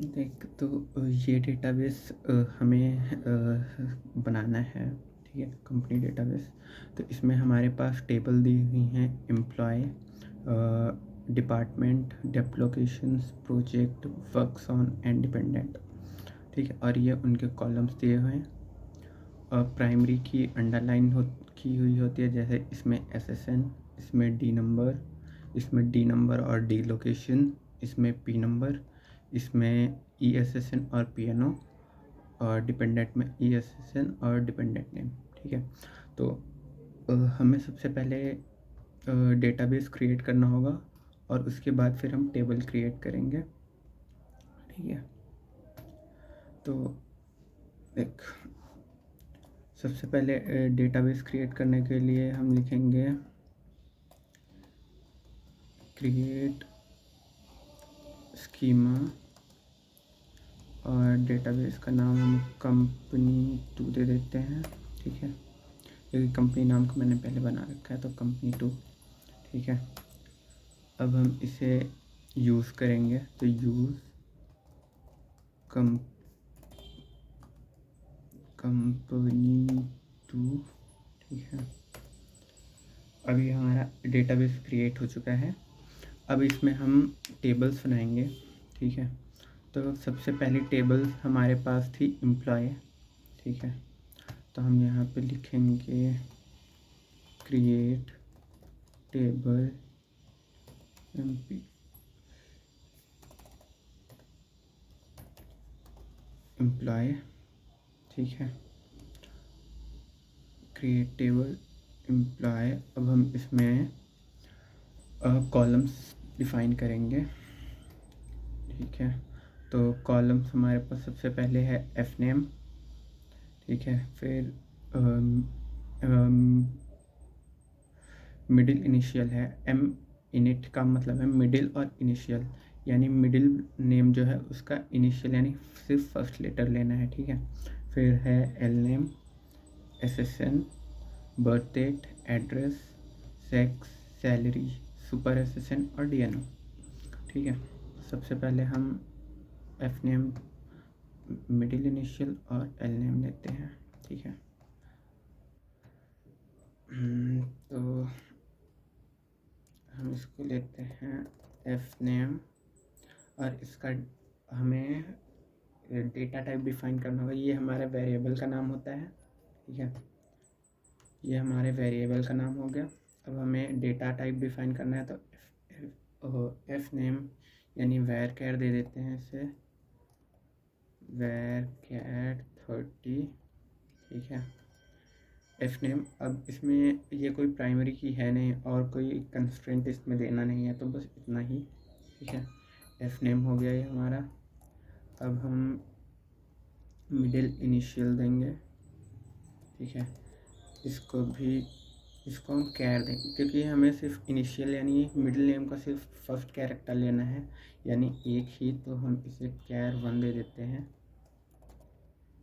देख तो ये डेटाबेस हमें बनाना है, ठीक है, कंपनी डेटाबेस। तो इसमें हमारे पास टेबल दी हुई हैं, employee, department, dept locations, project, works on and dependent, ठीक है। और ये उनके कॉलम्स दिए हुए हैं। प्राइमरी की अंडरलाइन की हुई होती है, जैसे इसमें एसएसएन, इसमें डी नंबर और डी लोकेशन, इसमें पी नंबर, इसमें ईएसएसएन और पीएनओ, और डिपेंडेंट में ईएसएसएन और डिपेंडेंट नेम, ठीक है। तो हमें सबसे पहले डेटाबेस क्रिएट करना होगा और उसके बाद फिर हम टेबल क्रिएट करेंगे, ठीक है। तो एक सबसे पहले डेटाबेस क्रिएट करने के लिए हम लिखेंगे क्रिएट स्कीमा, और डेटाबेस का नाम हम कंपनी 2 दे देते हैं, ठीक है, क्योंकि कंपनी नाम का मैंने पहले बना रखा है, तो कंपनी 2, ठीक है। अब हम इसे यूज़ करेंगे, तो यूज़ कंपनी 2, ठीक है। अभी हमारा डेटाबेस क्रिएट हो चुका है। अब इसमें हम टेबल्स बनाएंगे, ठीक है। तो सबसे पहली टेबल हमारे पास थी एम्प्लॉय, ठीक है। तो हम यहाँ पे लिखेंगे क्रिएट टेबल एम्प्लॉय, ठीक है, क्रिएट टेबल एम्प्लॉय। अब हम इसमें कॉलम्स डिफाइन करेंगे, ठीक है। तो कॉलम्स हमारे पास सबसे पहले है एफ नेम, ठीक है, फिर मिडिल इनिशियल है, एम इनिट का मतलब है मिडिल और इनिशियल, यानी मिडिल नेम जो है उसका इनिशियल यानी सिर्फ फर्स्ट लेटर लेना है, ठीक है। फिर है L name, SSN, birth date, address, sex, salary, super SSN और डीएनओ, ठीक है। सबसे पहले हम एफ नेम, मिडिल इनिशियल और एल नेम लेते हैं, ठीक है। तो हम इसको लेते हैं एफ नेम, और इसका हमें डेटा टाइप डिफाइन करना होगा। ये हमारे वेरिएबल का नाम होता है, ठीक है, ये हमारे वेरिएबल का नाम हो गया। अब हमें डेटा टाइप डिफाइन करना है, तो एफ नेम यानी वेर कैर दे देते हैं इसे, वेर कैर 30, ठीक है, एफ नेम। अब इसमें ये कोई प्राइमरी की है नहीं और कोई कंस्ट्रेंट इसमें देना नहीं है, तो बस इतना ही, ठीक है। एफ नेम हो गया ये हमारा। अब हम मिडिल इनिशियल देंगे, ठीक है, इसको हम कैर देंगे, क्योंकि हमें सिर्फ इनिशियल यानी मिडिल नेम का सिर्फ फर्स्ट कैरेक्टर लेना है, यानी एक ही, तो हम इसे कैर 1 दे देते हैं,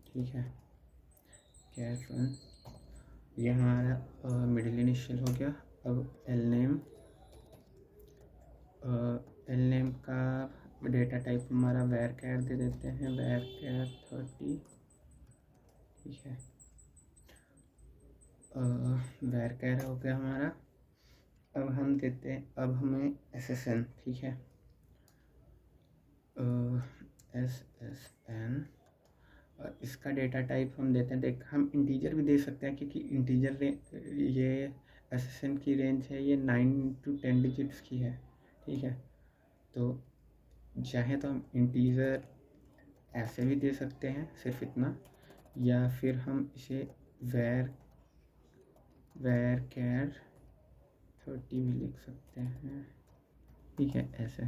ठीक है, कैर 1। ये हमारा मिडिल इनिशियल हो गया। अब एल नेम का डेटा टाइप हमारा वेर कैर दे देते हैं, वेर कैर 30, ठीक है, वेर कैर हो गया हमारा। अब हम देते हैं, अब हमें एसएसएन, ठीक है, एसएसएन, और इसका डेटा टाइप हम देते हैं, देख हम इंटीजर भी दे सकते हैं, क्योंकि इंटीजर ये एसएसएन की रेंज है, ये 9 to 10 डिजिट्स की है, ठीक है। तो चाहे तो हम इंटीजर ऐसे भी दे सकते हैं, सिर्फ इतना, या फिर हम इसे वेर कैर 30 भी लिख सकते हैं, ठीक है, ऐसे,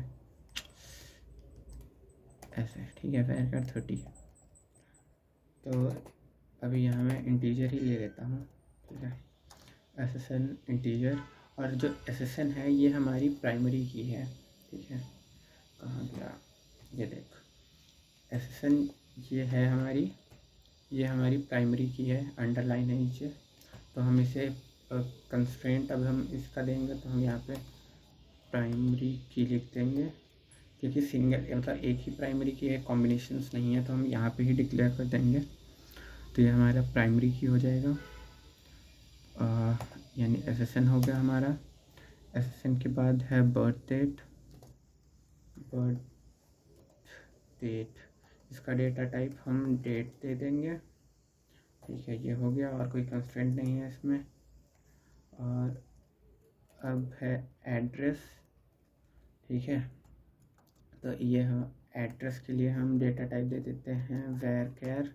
ठीक है, वेर कैर 30। तो अभी यहाँ मैं इंटीजर ही ले लेता हूँ, ठीक है, एसएसएन इंटीजर। और जो एसएसएन है ये हमारी प्राइमरी की है, ठीक है, कहाँ गया, ये देख एसएसएन, ये है हमारी, ये हमारी प्राइमरी की है, अंडरलाइन है नीचे। तो हम इसे कंस्ट्रेंट अब हम इसका देंगे, तो हम यहाँ पे प्राइमरी की लिख देंगे, क्योंकि सिंगल मतलब एक ही प्राइमरी की है, कॉम्बिनेशंस नहीं है, तो हम यहाँ पे ही डिक्लेयर कर देंगे। तो ये हमारा प्राइमरी की हो जाएगा, यानी SSN हो गया हमारा। SSN के बाद है बर्थ डेट, इसका डेटा टाइप हम डेट दे देंगे। ठीक है, ये हो गया, और कोई कंस्ट्रेंट नहीं है इसमें। और अब है एड्रेस। ठीक है, तो ये हम एड्रेस के लिए हम डेटा टाइप दे देते हैं varchar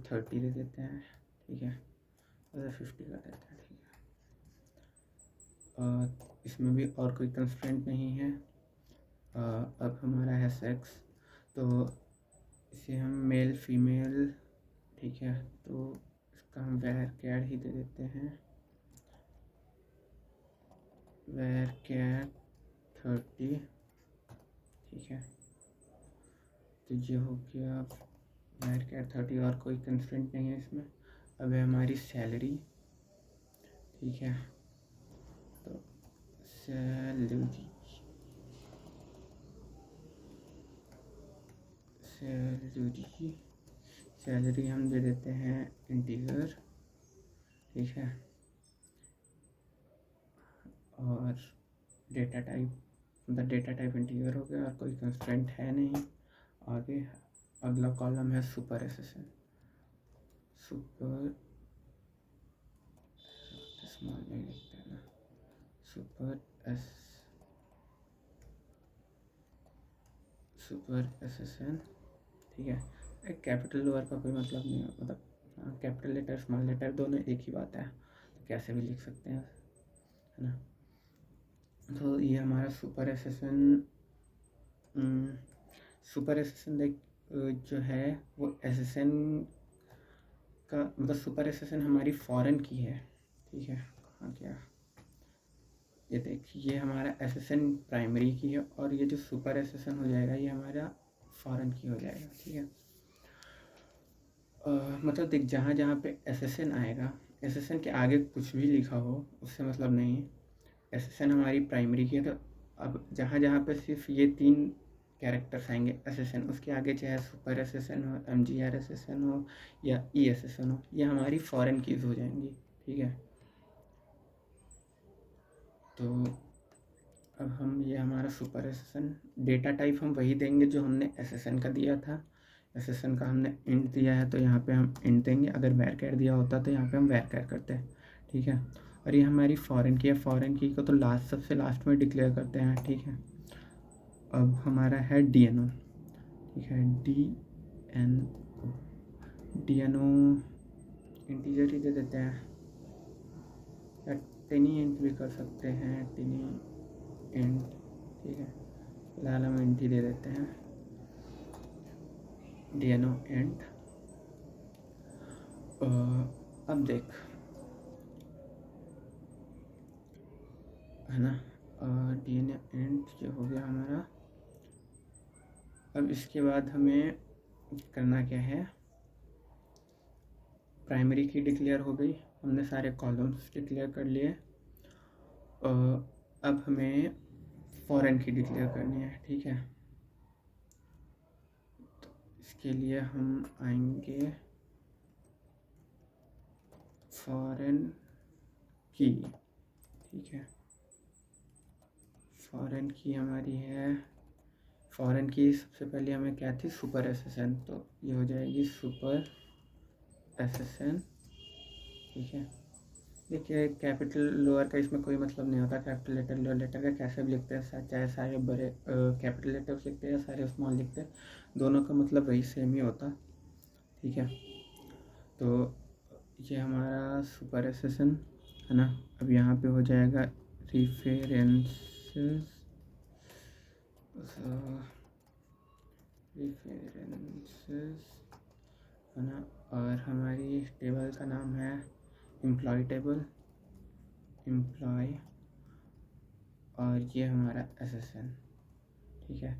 30 दे देते हैं। ठीक है, 50 का देते हैं। ठीक है, इसमें भी और कोई कंस्ट्रेंट नहीं है। अब हमारा है सेक्स, तो इसे हम मेल फीमेल। ठीक है, तो इसका हम varchar ही दे देते हैं, varchar 30। ठीक है, तो ये हो गया varchar 30, और कोई कंस्ट्रेंट नहीं है इसमें। अब है हमारी सैलरी। ठीक है, तो सैलरी हम दे देते हैं इंटीजर। ठीक है, और डेटा टाइप इंटीजर हो गया, और कोई कंस्ट्रेंट है नहीं। आगे अगला कॉलम है सुपर SSN। सुपर स्मॉल नहीं लिखते हैं ना, सुपर SSN। ठीक है, एक कैपिटल लोअर का कोई मतलब नहीं है, मतलब कैपिटल लेटर स्मॉल लेटर दोनों एक ही बात है, तो कैसे भी लिख सकते हैं, है ना। तो ये हमारा सुपर SSN देख जो है वो SSN का मतलब सुपर SSN हमारी फॉरेन की है। ठीक है, कहाँ गया, ये देखिए, ये हमारा SSN प्राइमरी की है, और ये जो सुपर SSN हो जाएगा ये हमारा फॉरेन की हो जाएगा। ठीक है, मतलब देख, जहाँ जहाँ पे SSN आएगा, SSN के आगे कुछ भी लिखा हो उससे मतलब नहीं है, SSN हमारी प्राइमरी की है। तो अब जहाँ जहाँ पे सिर्फ ये 3 कैरेक्टर्स आएंगे SSN, उसके आगे चाहे सुपर SSN हो, MGR SSN हो या ESSN हो, ये हमारी फॉरेन कीज हो जाएंगी। ठीक है, तो अब हम ये हमारा सुपर SSN डेटा टाइप हम वही देंगे जो हमने SSN का दिया था। SSN का हमने इंट दिया है, तो यहाँ पे हम इंट देंगे। अगर varchar दिया होता तो यहाँ पे हम varchar करते हैं। ठीक है, और ये हमारी फॉरेन की है, फॉरेन की को तो सबसे लास्ट में डिक्लेयर करते हैं। ठीक है, अब हमारा है DNO। ठीक है, DNO इंटीजर ही दे देते हैं, या टिनी इंट भी कर सकते हैं, टिनी इंट। ठीक है, फिलहाल हम इंट ही दे देते हैं, DNO इंट। अब देख, है ना, DNO इंट जो हो गया हमारा। अब इसके बाद हमें करना क्या है, प्राइमरी की डिक्लेयर हो गई, हमने सारे कॉलम्स डिक्लेयर कर लिए। अब हमें फॉरेन की डिक्लेयर करनी है। ठीक है, तो इसके लिए हम आएंगे फॉरेन की। ठीक है, फॉरेन की हमारी है, फॉरेन की सबसे पहले हमें क्या थी, सुपर SSN, तो ये हो जाएगी सुपर SSN। ठीक है, देखिए कैपिटल लोअर का इसमें कोई मतलब नहीं होता, कैपिटल लेटर लोअर लेटर का कैसे भी लिखते हैं, चाहे सारे बड़े कैपिटल लेटर्स लिखते हैं या सारे स्मॉल लिखते हैं, दोनों का मतलब वही सेम ही होता। ठीक है, तो ये हमारा सुपर SSN है ना। अब यहाँ पे हो जाएगा रेफरेंसेस, है ना, और हमारी टेबल का नाम है एम्प्लॉय टेबल, एम्प्लॉय, और ये हमारा SSN। ठीक है,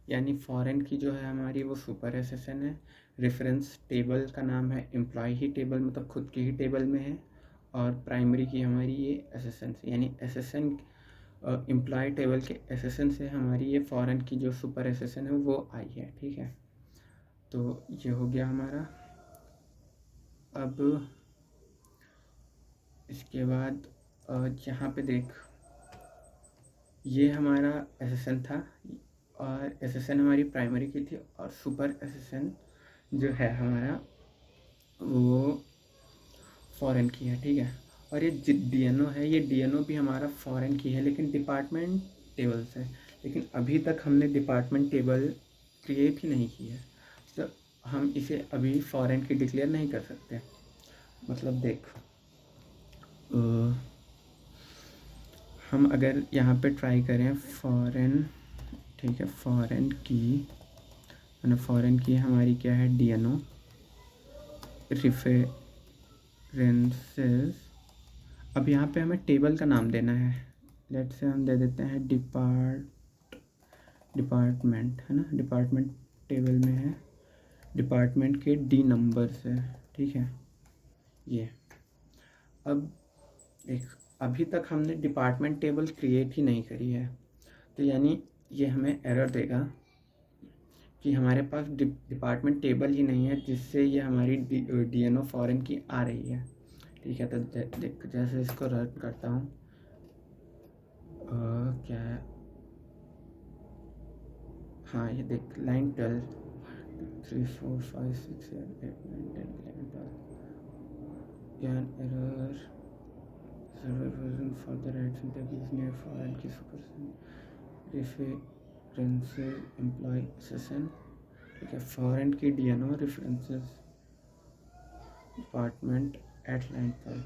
यानी फॉरेन की जो है हमारी वो सुपर SSN है, रेफरेंस टेबल का नाम है एम्प्लॉय ही टेबल, मतलब खुद की ही टेबल में है, और प्राइमरी की हमारी ये SSN से, यानी SSN एम्प्लॉय टेबल के एसेसन से हमारी ये फॉरेन की जो सुपर एसेसन है वो आई है। ठीक है, तो ये हो गया हमारा। अब इसके बाद यहाँ पे देख, ये हमारा एसेसन था और एसेसन हमारी प्राइमरी की थी और सुपर एसेसन जो है हमारा वो फॉरेन की है। ठीक है, और ये डीएनओ है, ये डीएनओ भी हमारा फॉरेन की है लेकिन डिपार्टमेंट टेबल से। लेकिन अभी तक हमने डिपार्टमेंट टेबल क्रिएट ही नहीं की है, तो हम इसे अभी फॉरेन की डिक्लेयर नहीं कर सकते। मतलब देख, हम अगर यहाँ पे ट्राई करें फॉरेन, ठीक है, फॉरेन की हमारी क्या है, डीएनओ रेफरेंसेस। अब यहाँ पे हमें टेबल का नाम देना है। लेट से हम दे देते हैं डिपार्टमेंट, है ना, डिपार्टमेंट टेबल में है, डिपार्टमेंट के डी नंबर से। ठीक है, ये अब एक अभी तक हमने डिपार्टमेंट टेबल क्रिएट ही नहीं करी है, तो यानी ये हमें एरर देगा कि हमारे पास डिपार्टमेंट टेबल ही नहीं है जिससे ये हमारी डीएनओ फॉरेन की आ रही है। ठीक है, तो देख जैसे इसको रन करता हूँ, क्या है, हाँ ये देख line 12, 3 4 5 6 7 8 9 10 11 12 an error server version for the right syntax is near foreign की सुपर रेफरेंसेस एम्प्लॉय सेशन। ठीक है, फॉरेन की DNO references department at line 12।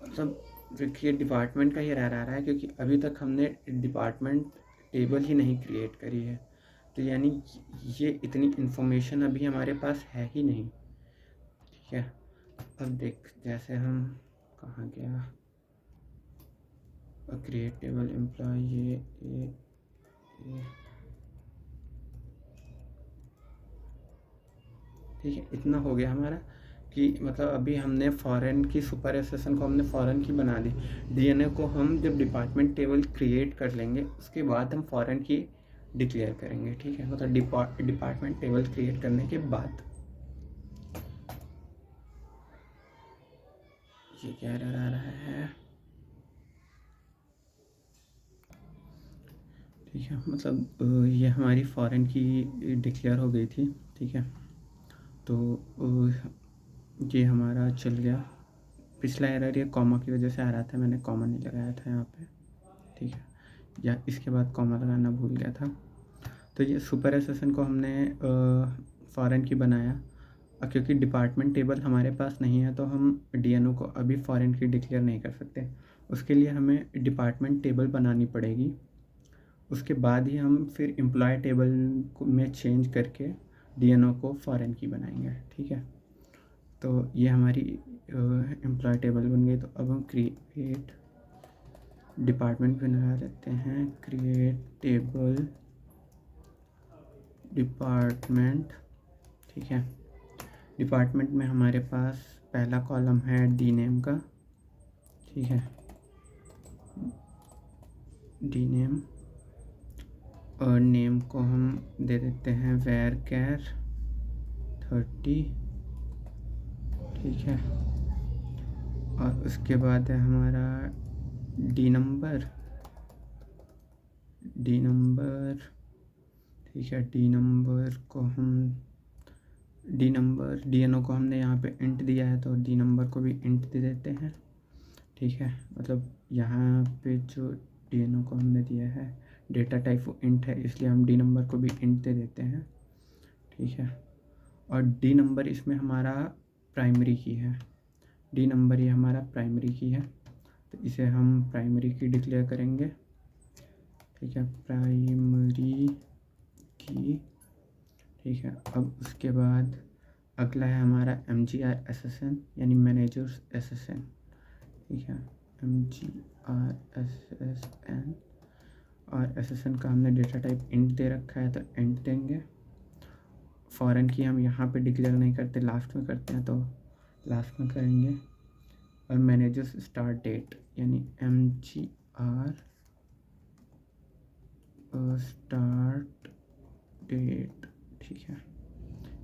मतलब देखिए डिपार्टमेंट का ही रह रहा है क्योंकि अभी तक हमने डिपार्टमेंट टेबल ही नहीं क्रिएट करी है, तो यानी ये इतनी इन्फॉर्मेशन अभी हमारे पास है ही नहीं। ठीक है, अब देख जैसे हम कहाँ गया, क्रिएट टेबल एम्प्लॉय, ये ठीक है, इतना हो गया हमारा कि मतलब अभी हमने फॉरेन की सुपर एसेसन को हमने फॉरेन की बना दी। डीएनए को हम जब डिपार्टमेंट टेबल क्रिएट कर लेंगे उसके बाद हम फॉरेन की डिक्लेयर करेंगे। ठीक है, मतलब डिपार्टमेंट टेबल क्रिएट करने के बाद। ये क्या एरर आ रहा है, ठीक है, मतलब ये हमारी फॉरेन की डिक्लेयर हो गई थी। ठीक है, तो ये हमारा चल गया। पिछला एरर ये कॉमा की वजह से आ रहा था, मैंने कॉमा नहीं लगाया था यहाँ पे। ठीक है, या इसके बाद कॉमा लगाना भूल गया था। तो ये सुपर एसेसन को हमने फॉरेन की बनाया, क्योंकि डिपार्टमेंट टेबल हमारे पास नहीं है तो हम डीएनओ को अभी फॉरेन की डिक्लेयर नहीं कर सकते। उसके लिए हमें डिपार्टमेंट टेबल बनानी पड़ेगी, उसके बाद ही हम फिर एम्प्लॉय टेबल में चेंज करके डीएनओ को फॉरेन की बनाएंगे। ठीक है, तो ये हमारी एम्प्लॉय टेबल बन गई। तो अब हम क्रिएट डिपार्टमेंट बना लेते हैं, क्रिएट टेबल डिपार्टमेंट। ठीक है, डिपार्टमेंट में हमारे पास पहला कॉलम है डी नेम का। ठीक है, डी नेम, और नेम को हम दे देते हैं varchar 30। ठीक है, और उसके बाद है हमारा डी नंबर। ठीक है, डी नंबर को हम डीएनओ को हमने यहाँ पे इंट दिया है तो डी नंबर को भी इंट दे देते हैं। ठीक है, मतलब यहाँ पे जो डीएनओ को हमने दिया है डेटा टाइप वो इंट है, इसलिए हम डी नंबर को भी इंट दे देते हैं। ठीक है, और डी नंबर इसमें हमारा प्राइमरी की है, डी नंबर ये हमारा प्राइमरी की है, तो इसे हम प्राइमरी की डिक्लेयर करेंगे। ठीक है, प्राइमरी की। ठीक है, अब उसके बाद अगला है हमारा MGR यानी मैनेजर्स एसेसन। ठीक है, MGR और एसेसन का हमने डेटा टाइप इंट दे रखा है तो इंट देंगे। फॉरेन की हम यहाँ पे डिक्लेयर नहीं करते, लास्ट में करते हैं, तो लास्ट में करेंगे। और मैनेजर्स स्टार्ट डेट यानी MGR स्टार्ट डेट, ठीक है,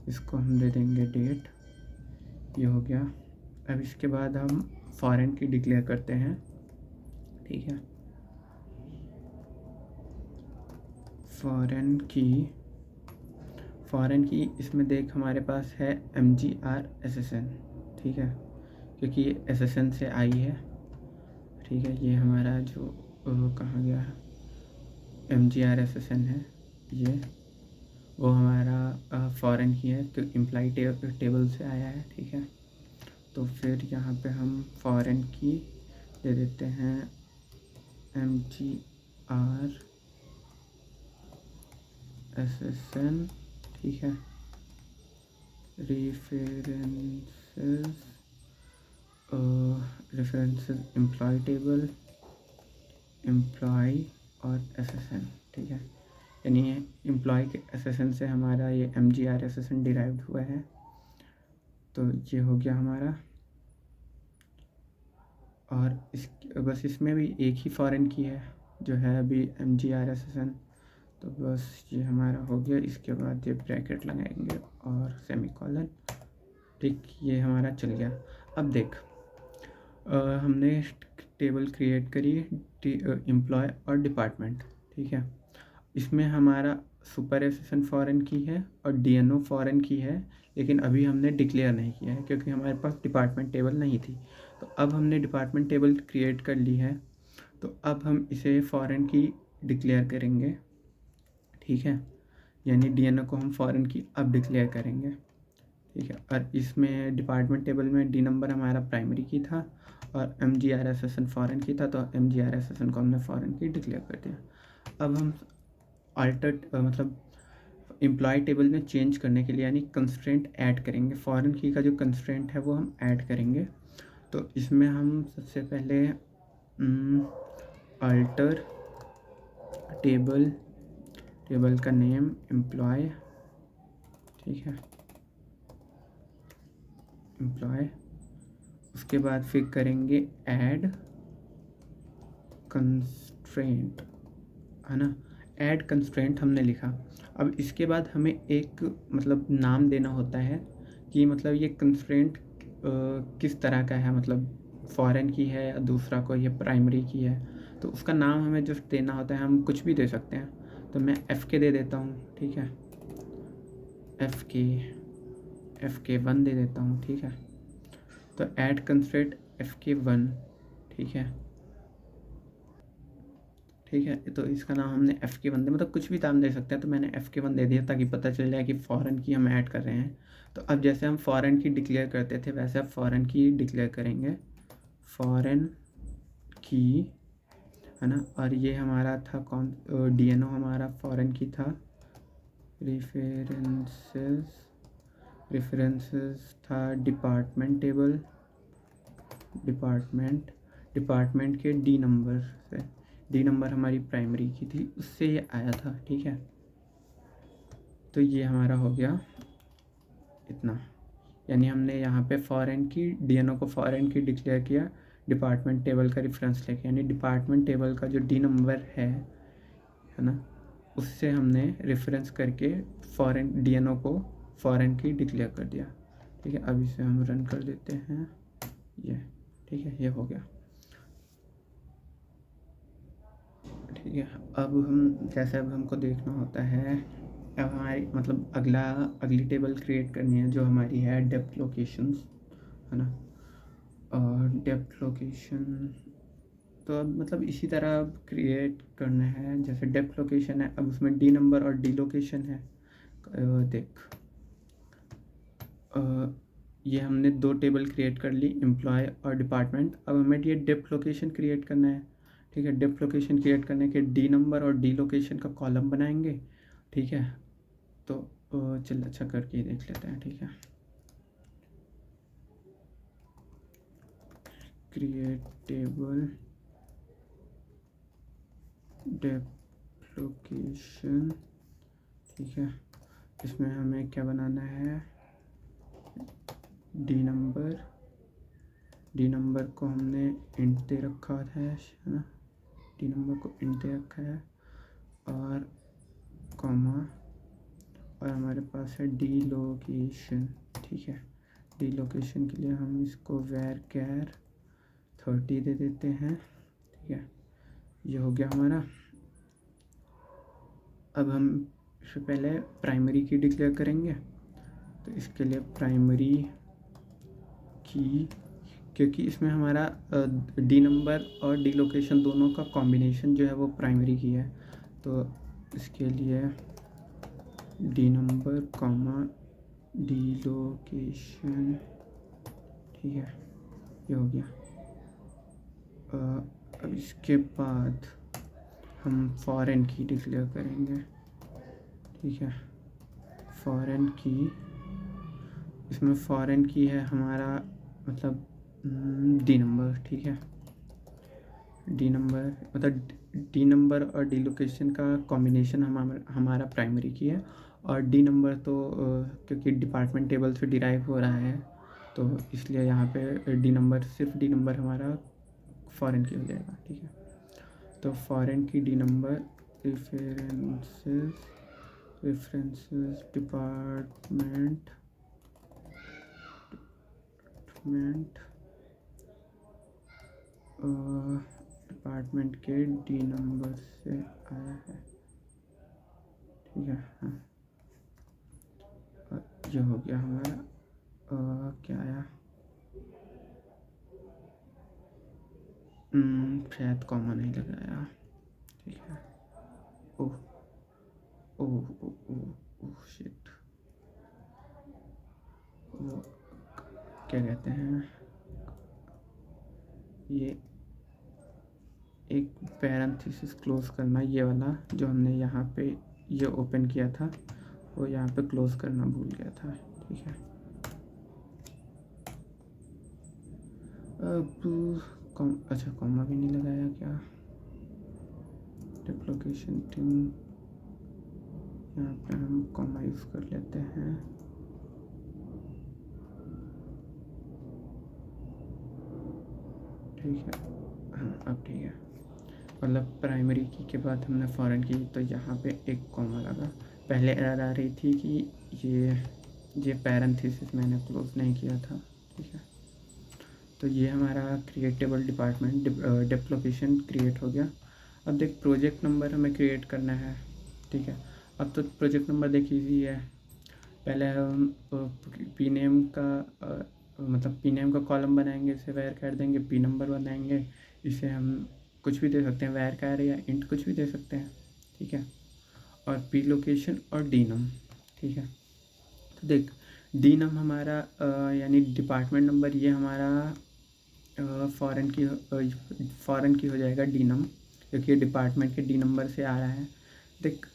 इसको हम दे देंगे डेट। ये हो गया। अब इसके बाद हम फॉरेन की डिक्लेयर करते हैं, ठीक है। फॉरेन की इसमें देख हमारे पास है MGR-SSN, ठीक है, क्योंकि ये SSN से आई है, ठीक है। ये हमारा जो कहाँ गया है, MGR-SSN है, ये वो हमारा फॉरेन की है, तो इम्प्लाई टेबल से आया है, ठीक है। तो फिर यहाँ पे हम फॉरेन की दे देते हैं MGR-SSN, ठीक है। रेफरेंसेस एम्प्लॉय टेबल, एम्प्लॉय और SSN, ठीक है। यानी एम्प्लॉय के SSN से हमारा ये MGR-SSN डिराइव्ड हुआ है। तो ये हो गया हमारा। और बस इसमें भी एक ही फॉरेन की है जो है अभी MGR-SSN, तो बस ये हमारा हो गया। इसके बाद ये ब्रैकेट लगाएंगे और सेमीकोलन, ठीक, ये हमारा चल गया। अब देख, हमने टेबल क्रिएट करी एम्प्लॉय और डिपार्टमेंट, ठीक है। इसमें हमारा सुपर SSN फॉरेन की है और DNO फॉरेन की है, लेकिन अभी हमने डिक्लेयर नहीं किया है क्योंकि हमारे पास डिपार्टमेंट टेबल नहीं थी। तो अब हमने डिपार्टमेंट टेबल क्रिएट कर ली है, तो अब हम इसे फॉरेन की डिक्लेयर करेंगे, ठीक है। यानी DNO को हम फॉरेन की अब डिक्लेयर करेंगे, ठीक है। और इसमें डिपार्टमेंट टेबल में D नंबर हमारा प्राइमरी की था और MGR-SSN फॉरेन की था, तो MGR-SSN को हमने फॉरेन की डिक्लेयर कर दिया। अब हम मतलब एम्प्लॉय टेबल में चेंज करने के लिए यानी कंस्ट्रेंट ऐड करेंगे। फॉरेन की का जो कंस्ट्रेंट है वो हम ऐड करेंगे। तो इसमें हम सबसे पहले अल्टर टेबल का नेम एम्प्लॉय, ठीक है, एम्प्लॉय। उसके बाद फिर करेंगे ऐड कंस्ट्रेंट, है ना। ऐड कंस्ट्रेंट हमने लिखा। अब इसके बाद हमें एक मतलब नाम देना होता है कि मतलब ये कंस्ट्रेंट किस तरह का है, मतलब फॉरेन की है या दूसरा कोई ये प्राइमरी की है, तो उसका नाम हमें जो देना होता है हम कुछ भी दे सकते हैं। तो मैं FK दे देता हूँ, ठीक है, FK1 दे देता हूँ, ठीक है। तो ऐड कंस्ट्रेंट FK1, ठीक है, ठीक है। तो इसका नाम हमने FK1 दे, मतलब कुछ भी नाम दे सकते हैं, तो मैंने FK1 दे दिया ताकि पता चल जाए कि फ़ॉरेन की हम ऐड कर रहे हैं। तो अब जैसे हम फ़ॉरेन की डिक्लेयर करते थे वैसे अब फ़ॉरेन की डिक्लेयर करेंगे, फ़ॉरेन की, है ना। और ये हमारा था कौन, DNO हमारा फ़ॉरेन की था। रेफरेंसेस था डिपार्टमेंट टेबल, डिपार्टमेंट के D नंबर से, D नंबर हमारी प्राइमरी की थी, उससे ये आया था, ठीक है। तो ये हमारा हो गया इतना, यानी हमने यहाँ पे फॉरेन की DNO को फॉरेन की डिक्लेयर किया डिपार्टमेंट टेबल का रेफरेंस लेके, यानी डिपार्टमेंट टेबल का जो D नंबर है ना, उससे हमने रेफरेंस करके फॉरेन DNO को फॉरेन की डिक्लेयर कर दिया, ठीक है। अब इसे हम रन कर देते हैं, ये, ठीक है, ये हो गया, ठीक है। अब हम जैसे अब हमको देखना होता है, अब हमारी मतलब अगली टेबल क्रिएट करनी है जो हमारी है डेप्थ लोकेशंस, है ना। और डेप्थ लोकेशन तो अब मतलब इसी तरह क्रिएट करना है जैसे डेप्थ लोकेशन है, अब उसमें D नंबर और D लोकेशन है। देख, ये हमने 2 टेबल क्रिएट कर ली, एम्प्लॉय और डिपार्टमेंट। अब हमें ये डेप्थ लोकेशन क्रिएट करना है, ठीक है। डेप्थ लोकेशन क्रिएट करने के D नंबर और D लोकेशन का कॉलम बनाएंगे, ठीक है। तो चल अच्छा करके देख लेते हैं, ठीक है। क्रिएट टेबल डेप्थ लोकेशन, ठीक है। इसमें हमें क्या बनाना है, D नंबर को हमने इंट दे रखा है ना, D नंबर को इंट दे रखा है। और कॉमा, और हमारे पास है डी लोकेशन। ठीक है, डी लोकेशन के लिए हम इसको var 30 दे देते हैं। ठीक है, ये हो गया हमारा। अब हम इससे पहले प्राइमरी की डिक्लेयर करेंगे, तो इसके लिए प्राइमरी की, क्योंकि इसमें हमारा डी नंबर और डी लोकेशन दोनों का कॉम्बिनेशन जो है वो प्राइमरी की है, तो इसके लिए D number comma D location. ठीक है, ये हो गया। अब इसके बाद हम फॉरेन की डिक्लेयर करेंगे। ठीक है, फॉरेन की, इसमें फॉरेन की है हमारा मतलब डी नंबर। ठीक है, डी नंबर मतलब डी नंबर और डी लोकेशन का कॉम्बिनेशन हमारा प्राइमरी की है, और डी नंबर तो क्योंकि डिपार्टमेंट टेबल से डिराइव हो रहा है, तो इसलिए यहाँ पे डी नंबर, सिर्फ डी नंबर हमारा फॉरेन की हो जाएगा। ठीक है, तो फॉरेन की डी नंबर रेफरेंसेस डिपार्टमेंट के डी नंबर से आया है। ठीक है, हाँ, ये हो गया हमारा। क्या आया, शायद कॉमा नहीं लगाया। ठीक है, ओह ओह ओह ओह शिट, वो क्या कहते हैं, ये एक पैरेंथेसिस क्लोज करना, ये वाला जो हमने यहाँ पे ये ओपन किया था वो यहाँ पे क्लोज करना भूल गया था। ठीक है, अब अच्छा कॉमा भी नहीं लगाया क्या, डिप्लोकेशन टीम, यहाँ पे हम कॉमा यूज़ कर लेते हैं। ठीक है, हाँ अब ठीक है, मतलब प्राइमरी की के बाद हमने फॉरेन की, तो यहाँ पे एक कॉमा लगा। पहले एरर आ रही थी कि ये पैरेंथेसिस मैंने क्लोज नहीं किया था। ठीक है, तो ये हमारा क्रिएटेबल डिपार्टमेंट डिप्लोकेशन क्रिएट हो गया। अब देख प्रोजेक्ट नंबर हमें क्रिएट करना है। ठीक है, अब तो प्रोजेक्ट नंबर देख ईजी है। पहले हम पी नेम का मतलब पी नेम का कॉलम बनाएंगे, इसे वैर कर देंगे, पी नंबर बनाएंगे, इसे हम कुछ भी दे सकते हैं, वैर कैर या इंट कुछ भी दे सकते हैं। ठीक है, और पी लोकेशन और डी नम। ठीक है, तो देख डी नम हमारा यानी डिपार्टमेंट नंबर, ये हमारा फॉरेन की हो जाएगा डी नम, क्योंकि ये डिपार्टमेंट के डी नंबर से आ रहा है। देख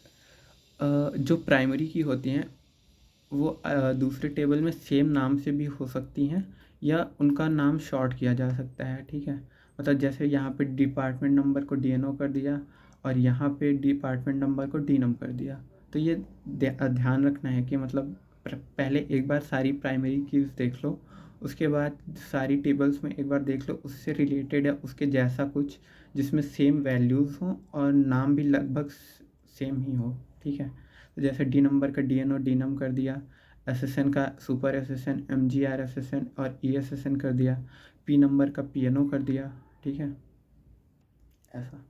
जो प्राइमरी की होती हैं वो दूसरे टेबल में सेम नाम से भी हो सकती हैं, या उनका नाम शॉर्ट किया जा सकता है। ठीक है, मतलब जैसे यहाँ पे डिपार्टमेंट नंबर को DNO कर दिया और यहाँ पे डिपार्टमेंट नंबर को DNUM कर दिया, तो ये ध्यान रखना है कि मतलब पहले एक बार सारी प्राइमरी कीज़ देख लो, उसके बाद सारी टेबल्स में एक बार देख लो उससे रिलेटेड या उसके जैसा कुछ जिसमें सेम वैल्यूज़ हों और नाम भी लगभग सेम ही हो। ठीक है, तो जैसे डी नंबर का DNO DNUM कर दिया, SSN का सुपर SSN MGR SSN और ESSN कर दिया, पी नंबर का PNO कर दिया। ठीक है, ऐसा।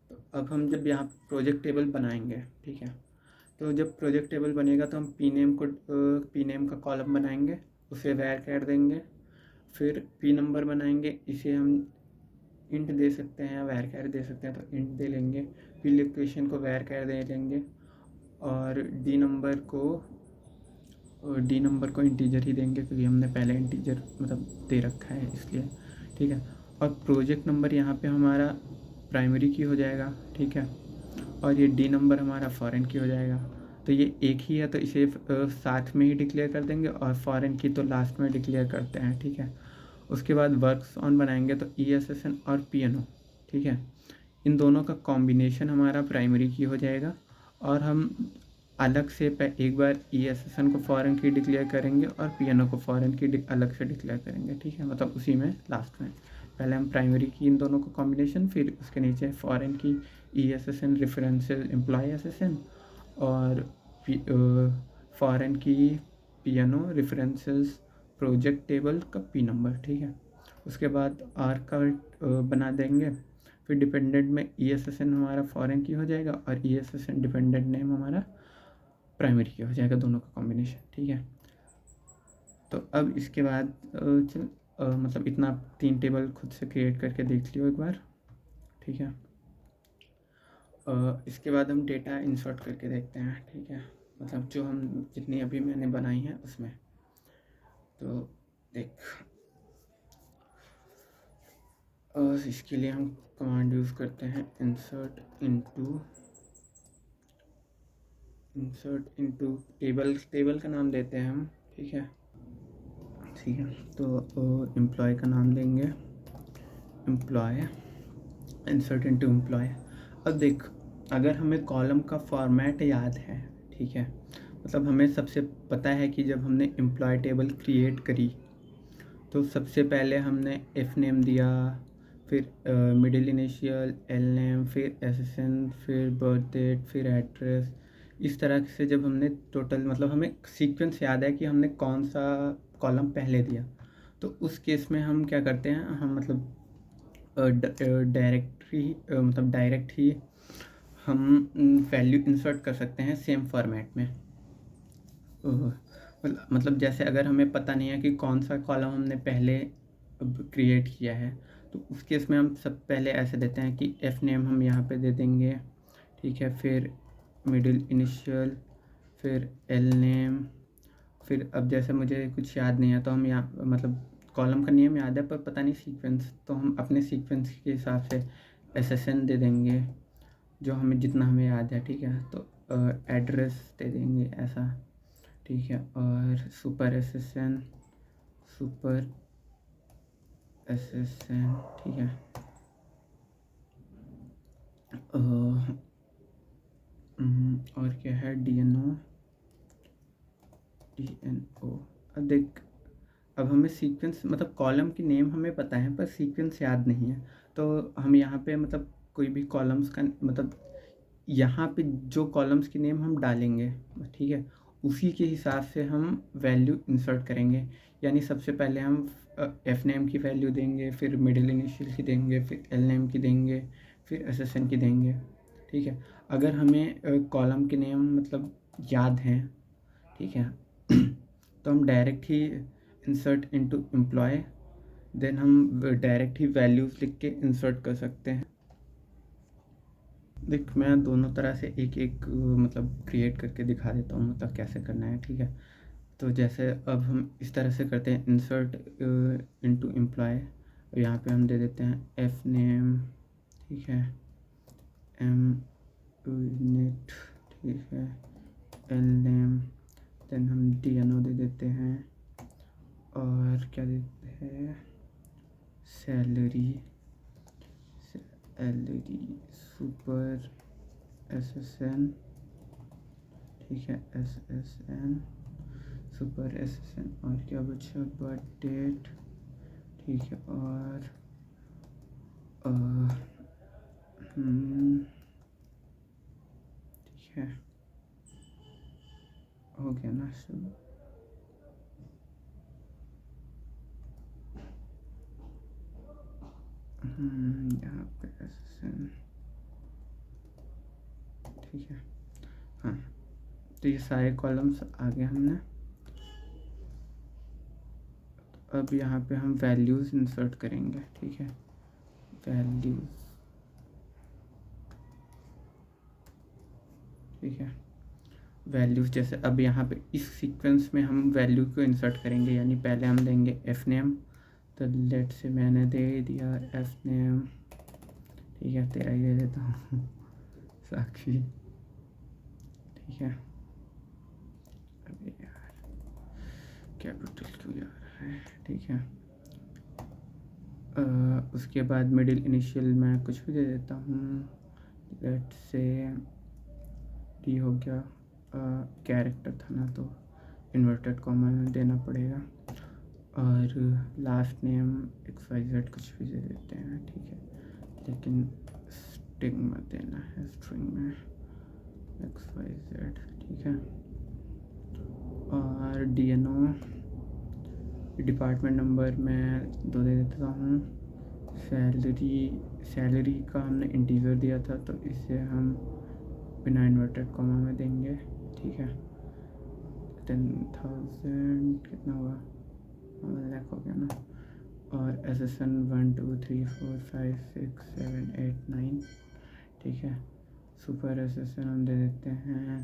तो अब हम जब यहाँ प्रोजेक्ट टेबल बनाएंगे, ठीक है, तो जब प्रोजेक्ट टेबल बनेगा तो हम पी नेम का कॉलम बनाएंगे, उसे वैर कर देंगे, फिर पी नंबर बनाएंगे, इसे हम इंट दे सकते हैं या वैर कैर दे सकते हैं, तो इंट दे लेंगे, पी लोकेशन को वैर कैर दे लेंगे, और डी नंबर को इंटीजर ही देंगे क्योंकि हमने पहले इंटीजर मतलब दे रखा है इसलिए। ठीक है, और प्रोजेक्ट नंबर यहाँ पे हमारा प्राइमरी की हो जाएगा। ठीक है, और ये डी नंबर हमारा फॉरेन की हो जाएगा। तो ये एक ही है तो इसे साथ में ही डिक्लेयर कर देंगे, और फॉरेन की तो लास्ट में डिक्लेयर करते हैं। ठीक है, उसके बाद वर्क्स ऑन बनाएंगे तो ESSN और PNO। ठीक है, इन दोनों का कॉम्बिनेशन हमारा प्राइमरी की हो जाएगा, और हम अलग से एक बार ESSN को फॉरेन की डिक्लेयर करेंगे और PNO को फॉरेन की अलग से डिक्लेयर करेंगे। ठीक है, मतलब उसी में लास्ट में पहले हम प्राइमरी की इन दोनों को कॉम्बिनेशन, फिर उसके नीचे फॉरेन की ESSN रेफरेंसेस एम्प्लॉय SSN, और फॉरेन की पियानो रेफरेंसेस प्रोजेक्ट टेबल का पी नंबर, ठीक है। उसके बाद आर का बना देंगे। फिर डिपेंडेंट में ESSN हमारा फॉरेन की हो जाएगा और ESSN डिपेंडेंट नेम हमारा प्राइमरी की हो जाएगा, दोनों का कॉम्बिनेशन, ठीक है। तो अब इसके बाद मतलब इतना 3 टेबल खुद से क्रिएट करके देख लियो एक बार, ठीक है। इसके बाद हम डेटा इंसर्ट करके देखते हैं, ठीक है, मतलब जो हम जितनी अभी मैंने बनाई है उसमें। तो देख, इसके लिए हम कमांड यूज़ करते हैं इंसर्ट इनटू टेबल का नाम देते हैं हम, ठीक है। तो एम्प्लॉय का नाम देंगे एम्प्लॉय, इंसर्ट इनटू एम्प्लॉय। अब देख, अगर हमें कॉलम का फॉर्मेट याद है, ठीक है, मतलब हमें सबसे पता है कि जब हमने एम्प्लॉय टेबल क्रिएट करी तो सबसे पहले हमने एफ नेम दिया, फिर मिडिल इनिशियल, एल नेम, फिर SSN, फिर बर्थ डेट, फिर एड्रेस। इस तरह से जब हमने टोटल, मतलब हमें सीक्वेंस याद है कि हमने कौन सा कॉलम पहले दिया, तो उस केस में हम क्या करते हैं, हम मतलब डायरेक्ट ही हम वैल्यू इंसर्ट कर सकते हैं सेम फॉर्मेट में। मतलब जैसे अगर हमें पता नहीं है कि कौन सा कॉलम हमने पहले क्रिएट किया है, तो उस केस में हम सब पहले ऐसे देते हैं कि एफ नेम हम यहाँ पे दे देंगे, ठीक है, फिर मिडिल इनिशियल, फिर एल नेम, फिर अब जैसे मुझे कुछ याद नहीं है तो हम यहाँ मतलब कॉलम का नेम याद है पर पता नहीं सीक्वेंस, तो हम अपने सीक्वेंस के हिसाब से SSN दे देंगे जो हमें जितना हमें याद है, ठीक है। तो एड्रेस दे देंगे ऐसा, ठीक है, और सुपर SSN, ठीक है। और क्या है, DNO। अब देख, अब हमें सीक्वेंस मतलब कॉलम की नेम हमें पता है पर सीक्वेंस याद नहीं है, तो हम यहाँ पे मतलब कोई भी कॉलम्स का मतलब यहाँ पे जो कॉलम्स की नेम हम डालेंगे, ठीक है, उसी के हिसाब से हम वैल्यू इंसर्ट करेंगे। यानी सबसे पहले हम एफ नेम की वैल्यू देंगे, फिर मिडिल इनिशियल की देंगे, फिर एल नेम की देंगे, फिर SSN की देंगे, ठीक है। अगर हमें कॉलम के नेम मतलब याद हैं, ठीक है, तो हम डायरेक्ट ही इंसर्ट इनटू एम्प्लॉय, देन हम डायरेक्ट ही वैल्यूज़ लिख के इंसर्ट कर सकते हैं। देख, मैं दोनों तरह से एक एक मतलब क्रिएट करके दिखा देता हूँ, मतलब कैसे करना है, ठीक है। तो जैसे अब हम इस तरह से करते हैं, इंसर्ट इनटू एम्प्लॉय, यहाँ पे हम दे देते हैं एफ नेम, ठीक है, एम यूनिट, ठीक है, एल नेम, देन हम DNO दे देते हैं, और क्या देते हैं, सैलरी, सुपर SSN, ठीक है, SSN, सुपर SSN, और क्या बचा, बर्थ डेट, ठीक है, और ठीक है, हो गया ना सब। यहाँ पे SSN, ठीक है, हाँ। तो ये सारे कॉलम्स आ गए हमने। अब यहाँ पे हम वैल्यूज़ इंसर्ट करेंगे, ठीक है, वैल्यूज़, ठीक है, वैल्यूज़ जैसे अब यहाँ पे इस सीक्वेंस में हम वैल्यू को इंसर्ट करेंगे, यानी पहले हम देंगे एफ नेम, तो लेट से मैंने दे दिया एफ नेम, ठीक है, तेरा ही दे देता हूँ साक्षी, ठीक है। अबे यार कैपिटल क्यों जा रहा है, ठीक है। उसके बाद मिडिल इनिशियल मैं कुछ भी दे देता हूँ, लेट से डी हो गया, कैरेक्टर था ना तो इन्वर्टेड कॉमा देना पड़ेगा, और लास्ट नेम XYZ कुछ भी दे देते हैं, ठीक है, लेकिन स्ट्रिंग में देना है, स्ट्रिंग में, XYZ, ठीक है। और DNO डिपार्टमेंट नंबर मैं 2 दे देता हूँ। सैलरी का हमने इंटीजर दिया था, तो इसे हम बिना इन्वर्टेड कॉमा में देंगे, ठीक है। 10,000 कितना हुआ, 1 लाख हो गया ना। और SSN 1 2 3 4 5 6 7 8 9, ठीक है। सुपर SSN हम दे देते हैं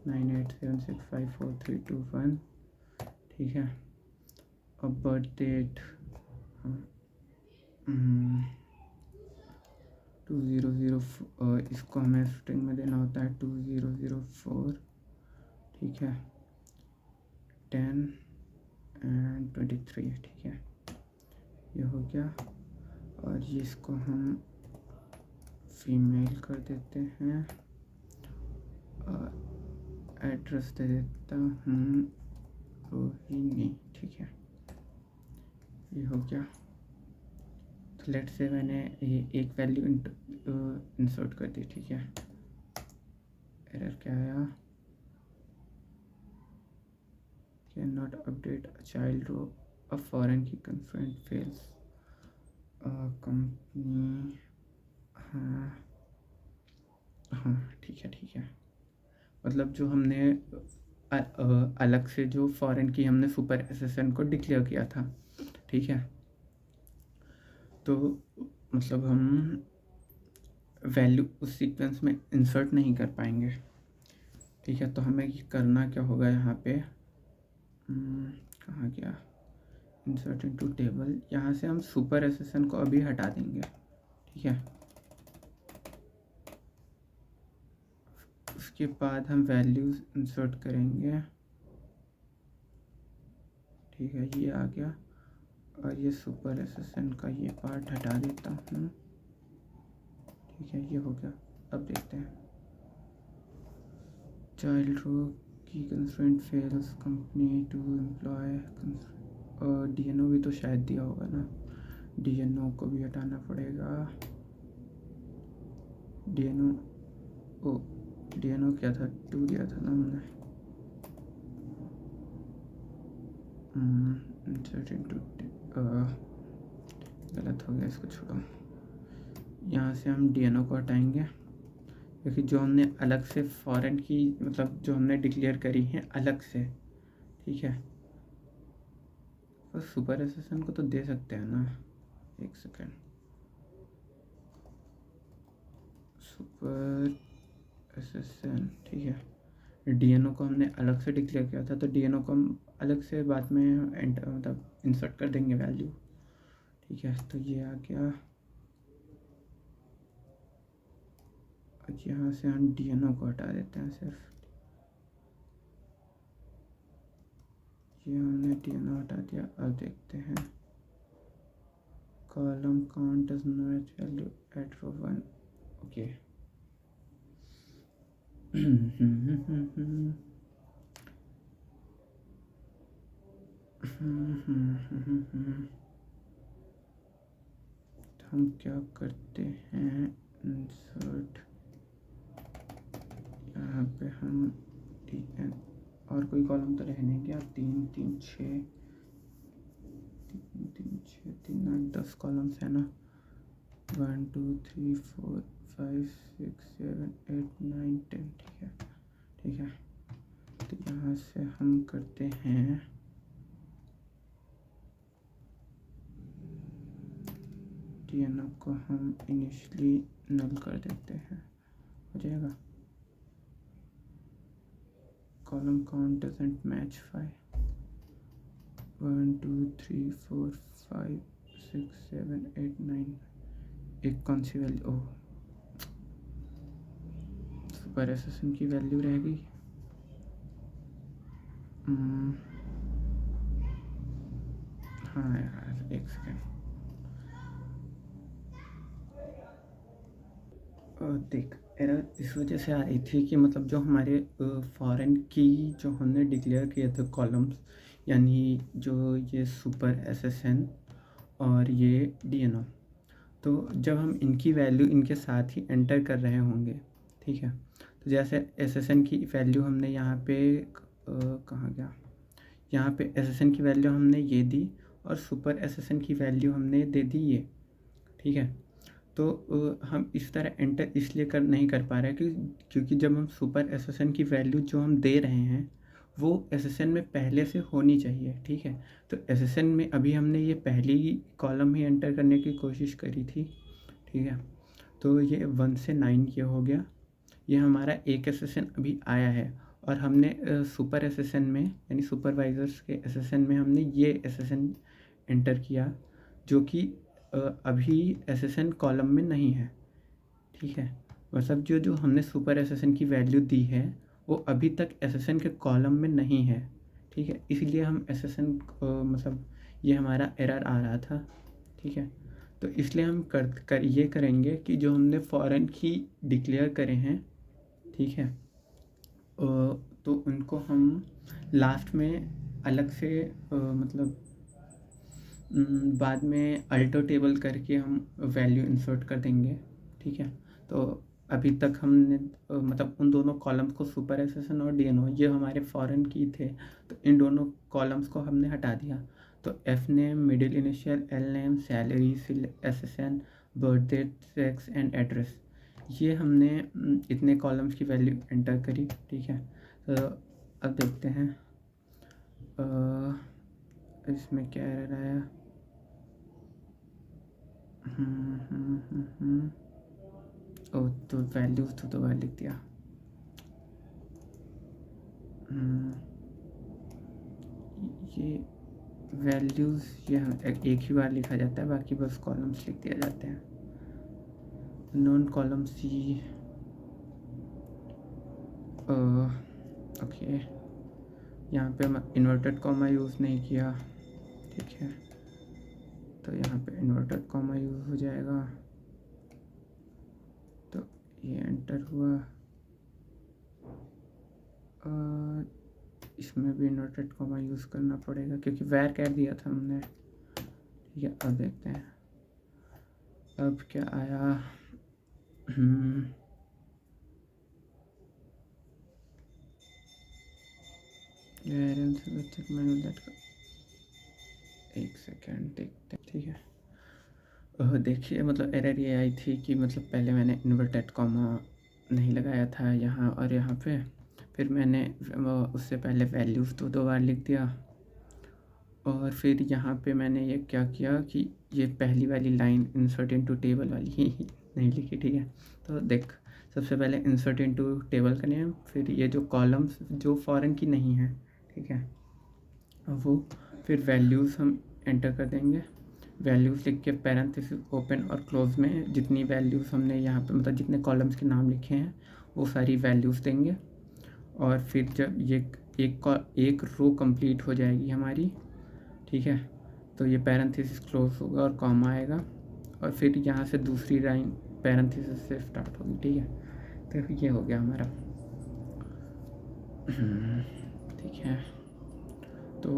98765432 1, ठीक है। और बर्थ डेट 2004, इसको हमें स्ट्रिंग में देना होता है 2004, ठीक है। 10 and 23, ठीक है, ये हो गया। और ये इसको हम फीमेल कर देते हैं और एड्रेस दे देता हूँ रोहिणी, ठीक है, ये हो गया। तो लेट से मैंने ये एक वैल्यू इंसर्ट कर दी, ठीक है। एरर क्या आया, can not update a child row, a foreign key constraint fails, company, हाँ ठीक है, ठीक है। मतलब जो हमने अलग से जो फॉरेन की हमने सुपर SSN को डिक्लेयर किया था, ठीक है। तो मतलब हम वैल्यू उस सीक्वेंस में इंसर्ट नहीं कर पाएंगे, ठीक है। तो हमें करना क्या होगा, यहाँ पे कहाँ गया, इंसर्ट इनटू टेबल, यहाँ से हम सुपर SSN को अभी हटा देंगे, ठीक है। उसके बाद हम वैल्यूज इंसर्ट करेंगे, ठीक है, ये आ गया। और ये सुपर SSN का ये पार्ट हटा देता हूँ, ठीक है, ये हो गया। अब देखते हैं, child row key constraint fails, company to employee, और DNO भी तो शायद दिया होगा ना, DNO को भी हटाना पड़ेगा। DNO क्या था, 2 दिया था ना हमने। गलत हो गया, इसको छोड़ो। यहाँ से हम DNO को हटाएंगे, क्योंकि जो हमने अलग से फॉरेन की मतलब जो हमने डिक्लेयर करी हैं अलग से, ठीक है। तो सुपर SSN को तो दे सकते हैं ना, एक सेकेंड, सुपर SSN, ठीक है। DNO को हमने अलग से डिक्लेयर किया था, तो DNO को हम अलग से बाद में मतलब इंसर्ट कर देंगे वैल्यू, ठीक है। तो ये आ गया। यहाँ से हम DNO को हटा देते हैं सिर्फ, ये हमने DNO हटा दिया। अब देखते हैं, column count does not value at row 1, okay. हम क्या करते हैं, इंसर्ट, यहाँ पे हम TN, और कोई कॉलम तो रहने क्या, 3 3 6 3 6 3 8 10 कॉलम्स है ना, 1 2 3 4 5 6 7 8 9 10, ठीक है, ठीक है। तो यहाँ से हम करते हैं, DNO को हम इनिशियली नल कर देते हैं, हो जाएगा। कॉलम काउंट डजंट मैच 5, 1 2 3 4 5 6 7 8 9, एक कौन सी वैल्यू, ओह सुपर SSN की वैल्यू रह गई। हाँ यार, एक सेकेंड, देख एरर इस वजह से आ रही थी कि मतलब जो हमारे फॉरेन की जो हमने डिक्लेयर किए थे कॉलम्स, यानी जो ये सुपर SSN और ये DNO, तो जब हम इनकी वैल्यू इनके साथ ही एंटर कर रहे होंगे, ठीक है, तो जैसे एसएसएन की वैल्यू हमने यहाँ पे कहाँ गया, यहाँ पे एसएसएन की वैल्यू हमने ये दी और सुपर एसएसएन की वैल्यू हमने दे दी ये, ठीक है। तो हम इस तरह एंटर इसलिए नहीं कर पा रहे क्योंकि जब हम सुपर एसएसएन की वैल्यू जो हम दे रहे हैं वो एसएसएन में पहले से होनी चाहिए, ठीक है। तो एसएसएन में अभी हमने ये पहली कॉलम ही एंटर करने की कोशिश करी थी, ठीक है। तो ये 1 से 9 ये हो गया, ये हमारा एक एसएसएन अभी आया है और हमने सुपर एसएसएन में यानी सुपरवाइजर्स के एसएसएन में हमने ये एसएसएन एंटर किया जो कि अभी एसएसएन कॉलम में नहीं है, ठीक है। मतलब जो हमने सुपर एसएसएन की वैल्यू दी है वो अभी तक एसएसएन के कॉलम में नहीं है, ठीक है। इसलिए हम एसएसएन मतलब ये हमारा एरर आ रहा था, ठीक है। तो इसलिए हम ये करेंगे कि जो हमने फॉरेन की डिक्लेयर करे हैं, ठीक है, तो उनको हम लास्ट में अलग से मतलब बाद में अल्टर टेबल करके हम वैल्यू इंसर्ट कर देंगे, ठीक है। तो अभी तक हमने मतलब उन दोनों कॉलम्स को सुपर एसएसएन और डीएनओ ये हमारे फॉरेन की थे, तो इन दोनों कॉलम्स को हमने हटा दिया। तो F name, middle initial, L name, salary, SSN, birthday, sex and address, ये हमने इतने कॉलम्स की वैल्यू एंटर करी, ठीक है। तो अब देखते हैं इसमें क्या एरर आया। ओ तो वैल्यूज तो दोबारा लिख दिया। ये वैल्यूज ये एक ही बार लिखा जाता है, बाकी बस कॉलम्स लिख दिया जाते हैं। नॉन कॉलम सी, ओके, यहाँ पे हम इन्वर्टेड कॉमा यूज़ नहीं किया, ठीक है। तो यहाँ पे इन्वर्टेड कॉमा यूज़ हो जाएगा, तो ये एंटर हुआ। इसमें भी इन्वर्टेड कॉमा यूज़ करना पड़ेगा क्योंकि वैर कह दिया था हमने, ठीक है। अब देखते हैं अब क्या आया। एक सेकेंड देखते, ठीक है। देखिए मतलब एरर ये आई थी कि मतलब पहले मैंने इन्वर्टेड कॉमा नहीं लगाया था यहाँ और यहाँ पे, फिर मैंने उससे पहले वैल्यूज़ तो 2 बार लिख दिया और फिर यहाँ पे मैंने ये क्या किया कि ये पहली वाली लाइन इंसर्ट इनटू टेबल वाली ही नहीं लिखी, ठीक है। तो देख, सबसे पहले इंसर्ट इनटू टेबल का नेम, फिर ये जो कॉलम्स जो फॉरेन की नहीं है, ठीक है, वो फिर वैल्यूज़ हम एंटर कर देंगे। वैल्यूज़ लिख के पैरेंथेसिस ओपन और क्लोज में जितनी वैल्यूज़ हमने यहाँ पे मतलब जितने कॉलम्स के नाम लिखे हैं वो सारी वैल्यूज़ देंगे और फिर जब ये एक रो कंप्लीट हो जाएगी हमारी, ठीक है, तो ये पैरेंथेसिस क्लोज होगा और कॉमा आएगा और फिर यहाँ से दूसरी लाइन पैरेंथेसिस से स्टार्ट होगी, ठीक है। तो ये हो गया हमारा, ठीक है। तो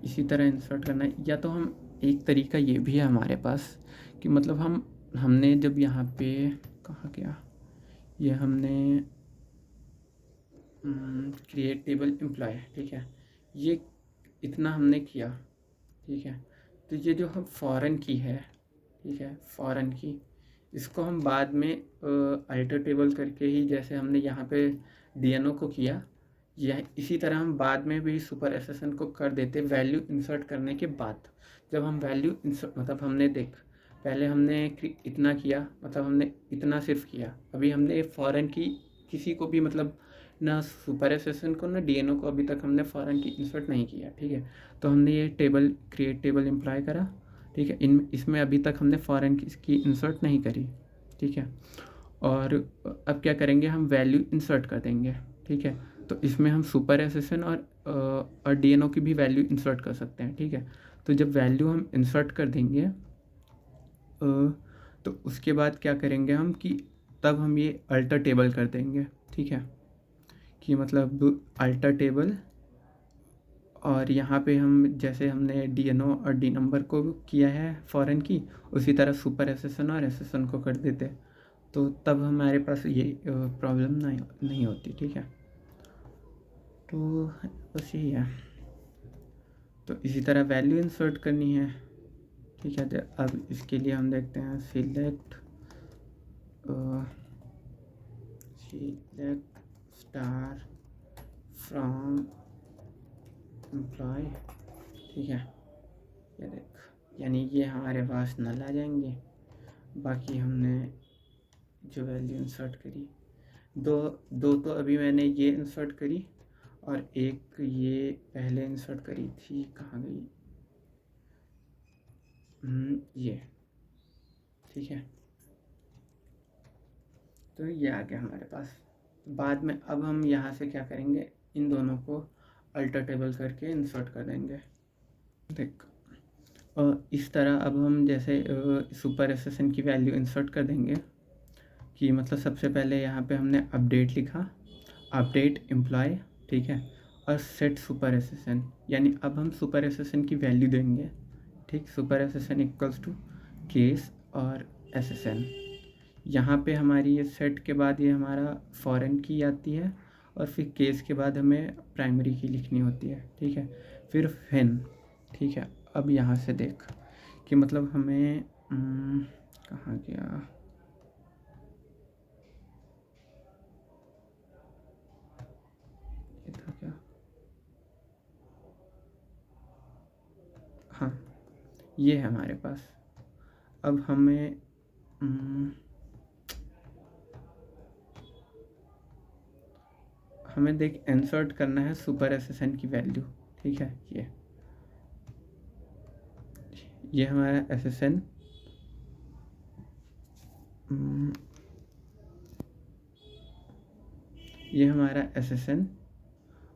इसी तरह इंसर्ट करना है। या तो हम एक तरीका ये भी है हमारे पास कि मतलब हमने जब यहाँ पे कहाँ गया, ये हमने क्रिएट टेबल एम्प्लॉय, ठीक है, ये इतना हमने किया, ठीक है। तो ये जो हम फॉरेन की है, ठीक है, फॉरेन की, इसको हम बाद में अल्टर टेबल करके ही जैसे हमने यहाँ पे डीएनओ को किया, यह इसी तरह हम बाद में भी सुपर एसएसएन को कर देते वैल्यू इंसर्ट करने के बाद। जब हम वैल्यू इंसर्ट मतलब हमने देख पहले हमने इतना किया, मतलब हमने इतना सिर्फ किया, अभी हमने फॉरेन की किसी को भी मतलब ना सुपर एसएसएन को ना डीएनओ को अभी तक हमने फॉरेन की इंसर्ट नहीं किया, ठीक है। तो हमने ये टेबल क्रिएट टेबल एम्प्लॉय करा, ठीक है। इसमें अभी तक हमने फॉरेन की इंसर्ट नहीं करी, ठीक है। और अब क्या करेंगे, हम वैल्यू इंसर्ट कर देंगे, ठीक है। तो इसमें हम सुपर एसएसएन और डीएनओ की भी वैल्यू इंसर्ट कर सकते हैं, ठीक है। तो जब वैल्यू हम इंसर्ट कर देंगे तो उसके बाद क्या करेंगे हम कि तब हम ये अल्टर टेबल कर देंगे, ठीक है, कि मतलब अल्टर टेबल और यहाँ पे हम जैसे हमने डीएनओ और डी नंबर को किया है फॉरेन की, उसी तरह सुपर एसएसएन और एसएसएन को कर देते तो तब हमारे पास ये प्रॉब्लम नहीं होती। ठीक है, तो बस यही है। तो इसी तरह वैल्यू इंसर्ट करनी है। ठीक है, तो अब इसके लिए हम देखते हैं सिलेक्ट स्टार फ्रॉम एम्प्लॉय। ठीक है, ये देख, यानी ये हमारे पास नल आ जाएंगे। बाकी हमने जो वैल्यू इंसर्ट करी, दो तो अभी मैंने ये इंसर्ट करी और एक ये पहले इंसर्ट करी थी, कहाँ गई, ये। ठीक है, तो ये आ गया हमारे पास। बाद में अब हम यहाँ से क्या करेंगे, इन दोनों को अल्टरटेबल करके इंसर्ट कर देंगे। देख, इस तरह अब हम जैसे सुपर एसेसन की वैल्यू इंसर्ट कर देंगे कि मतलब सबसे पहले यहाँ पे हमने अपडेट लिखा, अपडेट एम्प्लॉय। ठीक है, और सेट सुपर एसेसन, यानी अब हम सुपर एसेसन की वैल्यू देंगे। ठीक, सुपर एसेसन इक्वल्स टू केस और एसेसन। यहाँ पे हमारी ये सेट के बाद ये हमारा फॉरेन की आती है और फिर केस के बाद हमें प्राइमरी की लिखनी होती है। ठीक है, फिर वेन। ठीक है, अब यहाँ से देख कि मतलब हमें कहाँ गया, ये था क्या, हाँ ये है हमारे पास। अब हमें हमें देख इंसर्ट करना है सुपर एसेसन की वैल्यू। ठीक है, ये हमारा एसेसन, ये हमारा एसेसन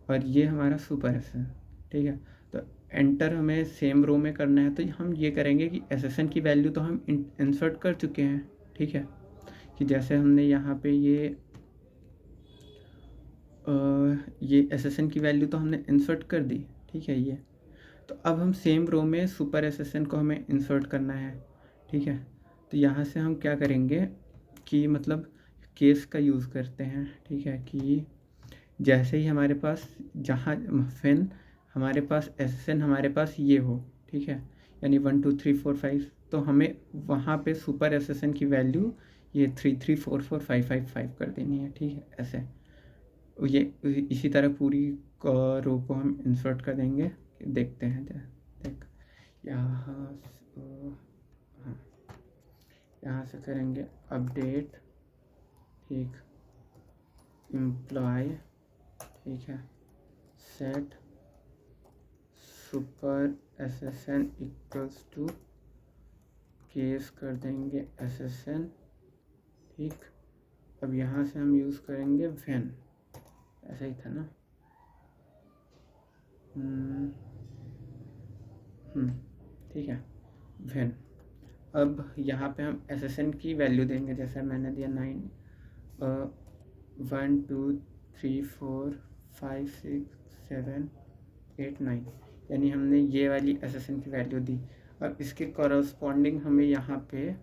और ये हमारा सुपर एसेसन। ठीक है, तो एंटर हमें सेम रो में करना है। तो हम ये करेंगे कि एसेसन की वैल्यू तो हम इंसर्ट कर चुके हैं। ठीक है, कि जैसे हमने यहाँ पे ये एसेसन की वैल्यू तो हमने इंसर्ट कर दी। ठीक है, ये तो अब हम सेम रो में सुपर एसेसन को हमें इंसर्ट करना है। ठीक है, तो यहाँ से हम क्या करेंगे कि मतलब केस का यूज़ करते हैं। ठीक है, कि जैसे ही हमारे पास जहाँ फिन हमारे पास एसेसन हमारे पास ये हो। ठीक है, यानी 1 2 3 4 5, तो हमें वहाँ पे सुपर एसेसन की वैल्यू ये 3 3 4 4 5 5 5 कर देनी है। ठीक है, ऐसे ये इसी तरह पूरी रो को हम इंसर्ट कर देंगे। देखते हैं, देख यहाँ हाँ, यहाँ से करेंगे अपडेट। ठीक, एम्प्लॉय। ठीक है, सेट सुपर एसेसन इक्वल्स टू केस कर देंगे एसेसन। ठीक, अब यहाँ से हम यूज़ करेंगे वेन, ऐसा ही था ना। ठीक है, वेन। अब यहाँ पे हम एसेसन की वैल्यू देंगे, जैसे मैंने दिया 9 1 2 3 4 5 6 7 8 9, यानी हमने ये वाली एसेसन की वैल्यू दी। अब इसके कॉरस्पॉन्डिंग हमें यहाँ पे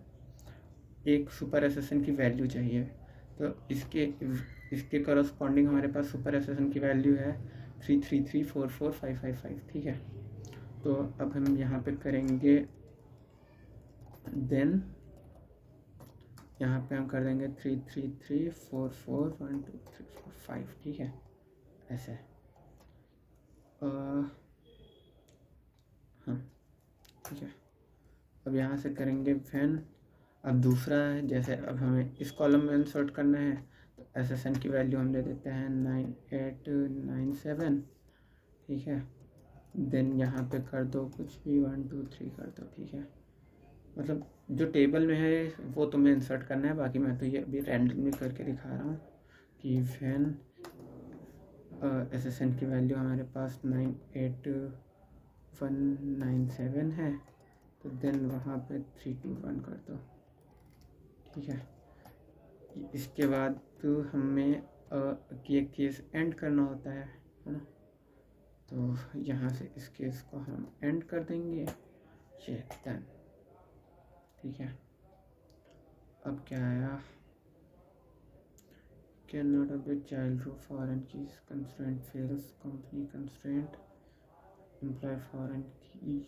एक सुपर एसेसन की वैल्यू चाहिए। तो इसके कॉरस्पॉन्डिंग हमारे पास सुपर एसेसन की वैल्यू है 3 3 3 4 4 5 5 5। ठीक है, तो अब हम यहाँ पे करेंगे देन, यहाँ पे हम कर देंगे 3 3 3 4 4 1 2 3 4 5। ठीक है, ऐसे हाँ। ठीक है, अब यहाँ से करेंगे वेन। अब दूसरा है, जैसे अब हमें इस कॉलम में इंसर्ट करना है, तो एसेसन की वैल्यू हम दे देते हैं 9 8 9 7। ठीक है, देन यहाँ पे कर दो कुछ भी 1 2 3 कर दो। ठीक है, मतलब जो टेबल में है वो तुम्हें इंसर्ट करना है, बाकी मैं तो ये अभी रैंडमली करके दिखा रहा हूँ कि वेन एसेसन की वैल्यू हमारे पास 9 8 1 9 7 है, तो देन वहाँ पे 3 2 1 कर दो। ठीक है, इसके बाद तो हमें ये केस एंड करना होता है ना। तो यहाँ से इस केस को हम एंड कर देंगे, ये डन। ठीक है, अब क्या आया, can not update child row foreign keys constraint fails company constraint employee foreign keys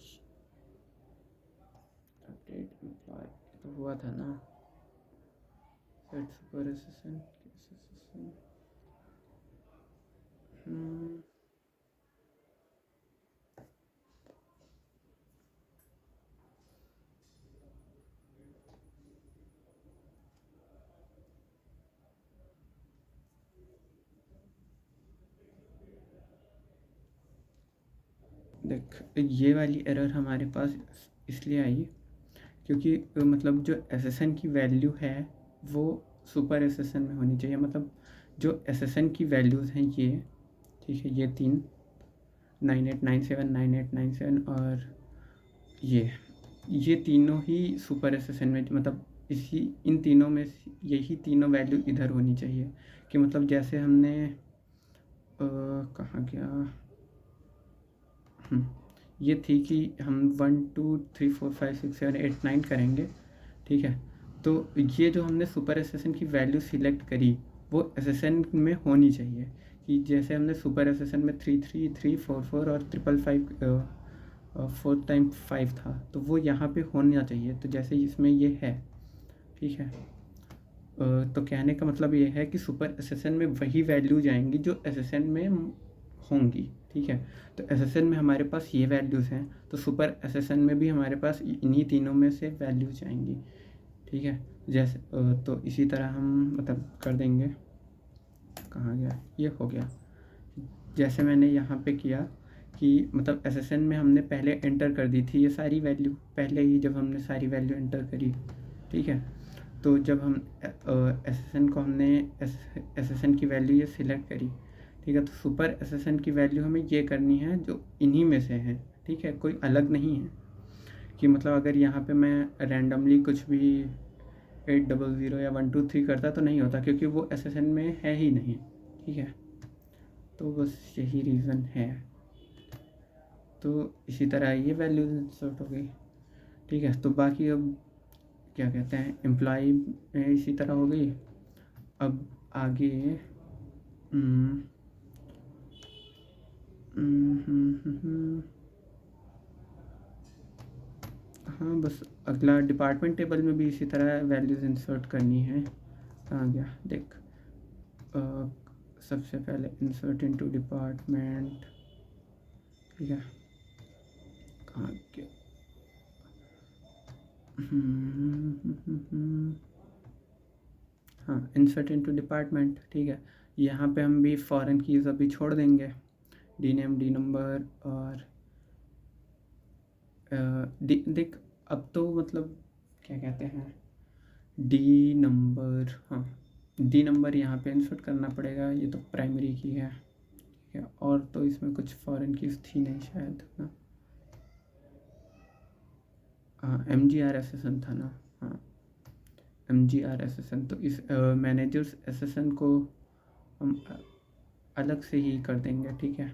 update employee तो हुआ था ना सेट सुपर एसेसन देख ये वाली एरर हमारे पास इसलिए आई क्योंकि मतलब जो एसेसन की वैल्यू है वो सुपर एसेसन में होनी चाहिए। मतलब जो एसेसन की वैल्यूज़ हैं ये, ठीक है, ये 3 9897 9897 और ये तीनों ही सुपर एसेसन में, मतलब इन तीनों में यही तीनों वैल्यू इधर होनी चाहिए। कि मतलब जैसे हमने कहाँ गया, ये थी कि हम 1 2 3 4 5 6 7 8 9 करेंगे, ठीक है। तो ये जो हमने सुपर एसेसन की वैल्यू सिलेक्ट करी वो एसेसन में होनी चाहिए। कि जैसे हमने सुपर एसेसन में 3 3 3 4 4 और 4 टाइम 5 था, तो वो यहाँ पे होना चाहिए। तो जैसे इसमें ये है, ठीक है। तो कहने का मतलब ये है कि सुपर एसेसन में वही वैल्यू जाएंगी जो एसेसन में होंगी, ठीक है। तो एसेसन में हमारे पास ये वैल्यूज़ हैं, तो सुपर एसेसन में भी हमारे पास इन्हीं तीनों में से वैल्यूज आएंगी, ठीक है। जैसे तो इसी तरह हम मतलब कर देंगे। कहाँ गया, ये हो गया। जैसे मैंने यहाँ पे किया कि मतलब एसेसन में हमने पहले एंटर कर दी थी ये सारी वैल्यू, पहले ही जब हमने सारी वैल्यू एंटर करी, ठीक है। तो जब हम एसेसन को हमने एसेसन की वैल्यू ये सिलेक्ट करी, ठीक है। तो सुपर एसेसन की वैल्यू हमें ये करनी है जो इन्हीं में से है, ठीक है, कोई अलग नहीं है। कि मतलब अगर यहाँ पे मैं रैंडमली कुछ भी 800 या 123 करता तो नहीं होता, क्योंकि वो एसेसन में है ही नहीं, ठीक है। तो बस यही रीज़न है। तो इसी तरह ये वैल्यू इंसर्ट हो गई, ठीक है। तो बाकी अब क्या कहते हैं, एम्प्लॉय में इसी तरह हो गई। अब आगे हाँ, बस अगला डिपार्टमेंट टेबल में भी इसी तरह वैल्यूज़ इंसर्ट करनी है। कहाँ गया, देख, सबसे पहले इंसर्ट इनटू डिपार्टमेंट, ठीक है। कहाँ गया, हाँ, इंसर्ट इनटू डिपार्टमेंट, ठीक है। यहाँ पे हम भी फॉरेन कीज़ अभी छोड़ देंगे, डी नेम, डी नंबर और देख अब तो मतलब क्या कहते हैं, डी नंबर, हाँ, डी नंबर यहाँ पे इंसर्ट करना पड़ेगा, ये तो प्राइमरी की है, ठीक है। और तो इसमें कुछ फॉरेन कीज़ थी नहीं शायद ना, हाँ, MGR था ना, हाँ, MGR। तो इस मैनेजर्स एसेसन को हम अलग से ही कर देंगे, ठीक है,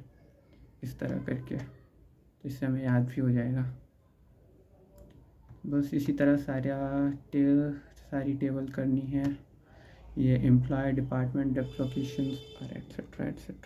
इस तरह करके, तो इससे हमें याद भी हो जाएगा। बस इसी तरह सारी टेबल करनी है, ये एम्प्लॉय, डिपार्टमेंट, डेप्थ लोकेशंस और एट्सेट्रा एट्सेट्रा।